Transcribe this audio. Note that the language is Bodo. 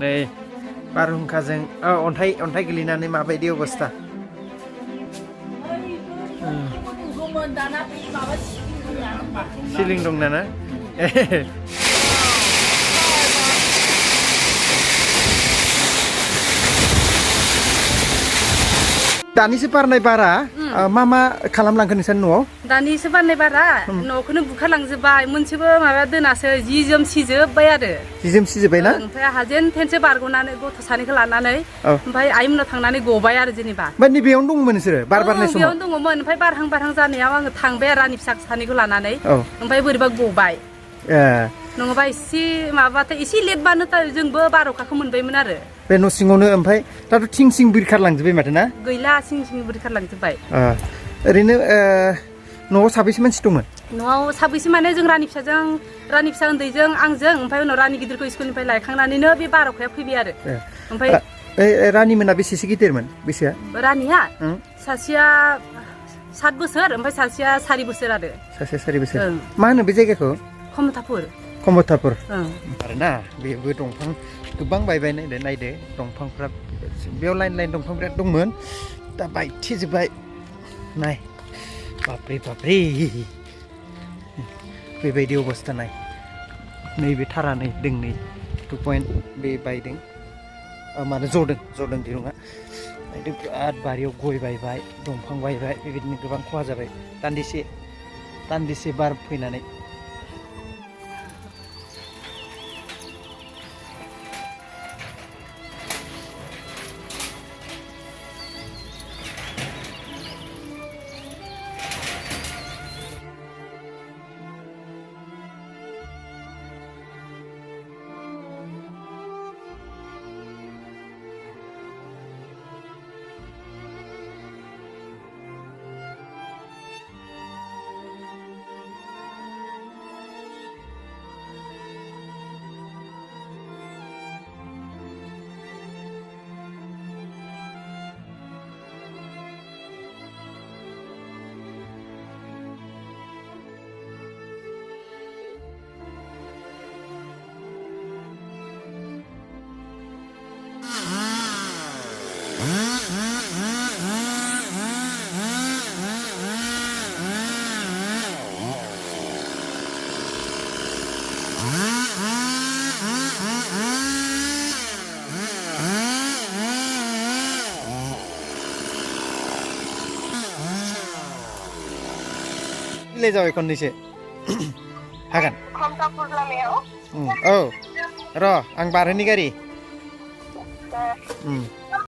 नै बारहुंखाजों अन्थाइ गोलैनानै माबायदि अबस्था सिलिं दं ना दानिसो बारनाय बारा मा खालामलांखो नोंसोर न'आव दानिसो बारनाय बारा न'खौनो बुखारलांजोब्बाय मोनसेबो माबा दोनासै जि जोम सिजोब्बाय आरो जि जोम सिजोब्बाय ना ओमफ्राय हाजेन टेनसे बारग'नानै गथ' सानैखौ लानानै ओमफ्राय आइमोनाव थांनानै गबाय आरो जेनेबा ओमफ्राय नैबेयावनो दंमोन नोंसोरो बारनाय समाव बेयावनो दङमोन ओमफ्राय बारहां जानायाव आङो थांबाय आरो आंनि फिसा सानैखौ लानानै ओमफ्राय बोरैबा गबाय नङाबा एसे माबाथाय एसे लेटबानो जोंबो बार अखाखौ मोनबायमोन आरो बे न' सिङावनो ओमफ्राय दाथ' थिं बिरखारलांजोब्बाय माथो ना गैला थिं बिरखारलांजोब्बाय ओरैनो न'आव साबैसे मानसि दंमोन न'आव साबैसे माने जों रानि फिसा उन्दैजों आंजों ओमफ्राय उनाव रानि गिदिरखौ स्कुलनिफ्राय लायखांनानैनो बे बार अखाया फैबाय आरो ओमफ्राय रानि मोना बेसेसो गिदिरमोन बैसोआ रानिया सासेया 7 बोसोर ओमफ्राय सासेया 4 बोसोर आरो सासेया 4 बोसोर मा होनो बे जायगाखौ खमथापुर आरोना बेबो दंफां गोबां बायबाय नायदो दंफांफ्रा बेयाव लाइन दंफां बिराद दंमोन दा बायथेजोब्बाय नाय बाप्रे बेबायदि अबस्था नाय नैबे थारा नै दों नै 2 पइन्ट बे बायदों माने जदों दिरुङा नायदो बिराद बारियाव गय बायबाय दंफां बायबाय बेबायदिनो गोबां खहा जाबाय दान्दिसे बार फैनानै जाबाय खननैसो हागोन खमथापुर लामायाव औ र' आं बारहोनि गारि